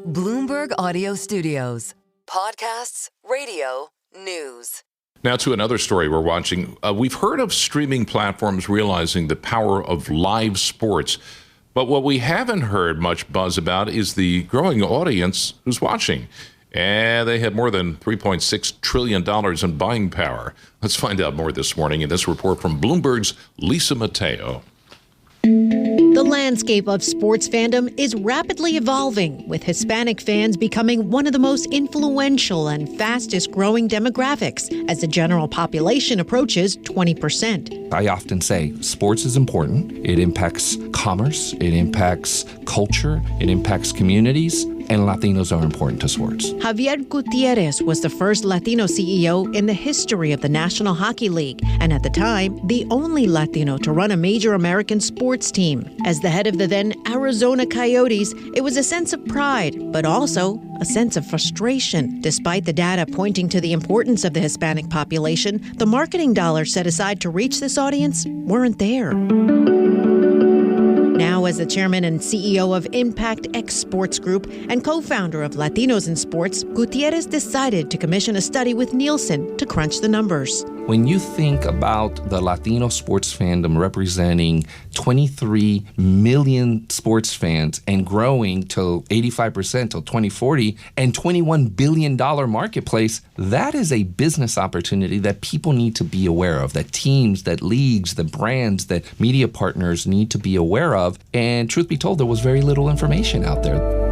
Bloomberg Audio Studios. Podcasts, radio, news. Now to another story we're watching. We've heard of streaming platforms realizing the power of live sports. But what we haven't heard much buzz about is the growing audience who's watching. And they have more than $3.6 trillion in buying power. Let's find out more this morning in this report from Bloomberg's Lisa Mateo. The landscape of sports fandom is rapidly evolving, with Hispanic fans becoming one of the most influential and fastest growing demographics as the general population approaches 20%. I often say sports is important. It impacts commerce, it impacts culture, it impacts communities, and Latinos are important to sports. Javier Gutierrez was the first Latino CEO in the history of the National Hockey League, and at the time, the only Latino to run a major American sports team. As the head of the then Arizona Coyotes, it was a sense of pride, but also a sense of frustration. Despite the data pointing to the importance of the Hispanic population, the marketing dollars set aside to reach this audience weren't there. Now, as the chairman and CEO of Impact X Sports Group and co-founder of Latinos in Sports, Gutierrez decided to commission a study with Nielsen to crunch the numbers. When you think about the Latino sports fandom representing 23 million sports fans and growing to 85% till 2040 and $21 billion marketplace, that is a business opportunity that people need to be aware of, that teams, that leagues, that brands, that media partners need to be aware of. And truth be told, there was very little information out there.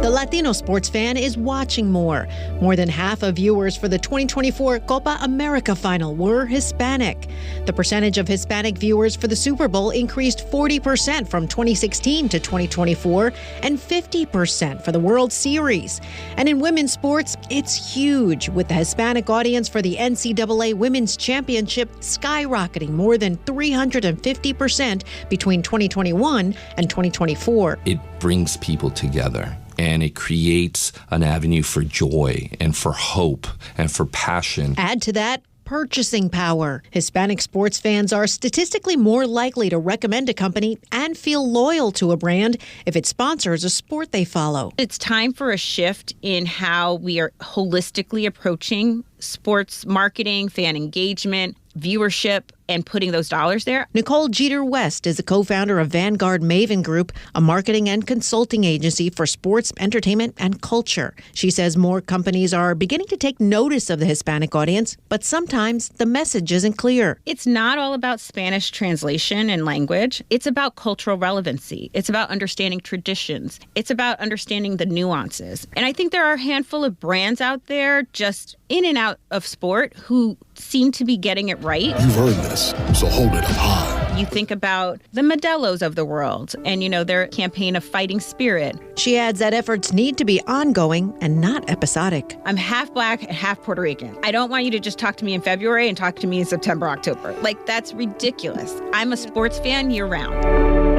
The Latino sports fan is watching more. More than half of viewers for the 2024 Copa America final were Hispanic. The percentage of Hispanic viewers for the Super Bowl increased 40% from 2016 to 2024 and 50% for the World Series. And in women's sports, it's huge, with the Hispanic audience for the NCAA Women's Championship skyrocketing more than 350% between 2021 and 2024. It brings people together. And it creates an avenue for joy and for hope and for passion. Add to that purchasing power. Hispanic sports fans are statistically more likely to recommend a company and feel loyal to a brand if it sponsors a sport they follow. It's time for a shift in how we are holistically approaching sports marketing, fan engagement, viewership, and putting those dollars there. Nicole Jeter-West is the co-founder of Vanguard Maven Group, a marketing and consulting agency for sports, entertainment, and culture. She says more companies are beginning to take notice of the Hispanic audience, but sometimes the message isn't clear. It's not all about Spanish translation and language. It's about cultural relevancy. It's about understanding traditions. It's about understanding the nuances. And I think there are a handful of brands out there just in and out of sport who seem to be getting it right. You've earned this, so hold it up high. You think about the Modelos of the world and, their campaign of fighting spirit. She adds that efforts need to be ongoing and not episodic. I'm half Black and half Puerto Rican. I don't want you to just talk to me in February and talk to me in September, October. That's ridiculous. I'm a sports fan year-round.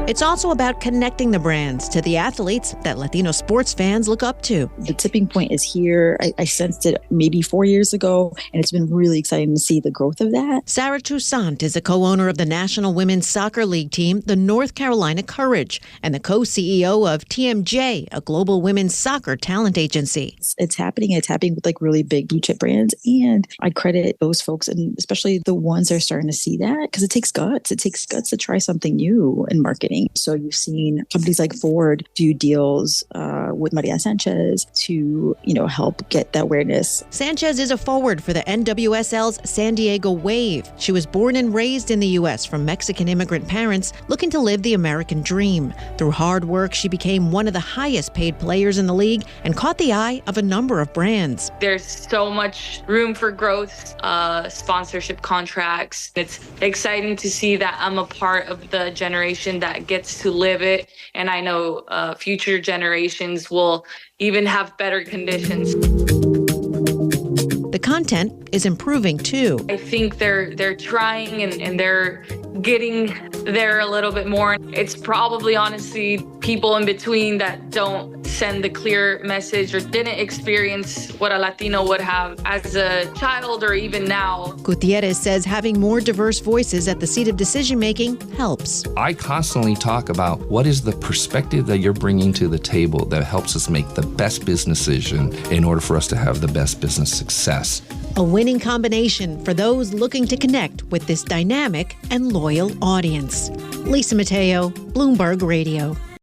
It's also about connecting the brands to the athletes that Latino sports fans look up to. The tipping point is here. I sensed it maybe 4 years ago, and it's been really exciting to see the growth of that. Sarah Toussaint is a co-owner of the National Women's Soccer League team, the North Carolina Courage, and the co-CEO of TMJ, a global women's soccer talent agency. It's happening. It's happening with really big blue chip brands. And I credit those folks, and especially the ones that are starting to see that, because it takes guts. It takes guts to try something new in marketing. So you've seen companies like Ford do deals with Maria Sanchez to, help get that awareness. Sanchez is a forward for the NWSL's San Diego Wave. She was born and raised in the U.S. from Mexican immigrant parents looking to live the American dream. Through hard work, she became one of the highest paid players in the league and caught the eye of a number of brands. There's so much room for growth, sponsorship contracts. It's exciting to see that I'm a part of the generation that gets to live it. And I know future generations will even have better conditions. The content is improving too. I think they're trying and getting there a little bit more. It's probably honestly people in between that don't send the clear message or didn't experience what a Latino would have as a child or even now. Gutierrez says having more diverse voices at the seat of decision-making helps. I constantly talk about what is the perspective that you're bringing to the table that helps us make the best business decision in order for us to have the best business success. A winning combination for those looking to connect with this dynamic and loyal audience. Lisa Mateo, Bloomberg Radio.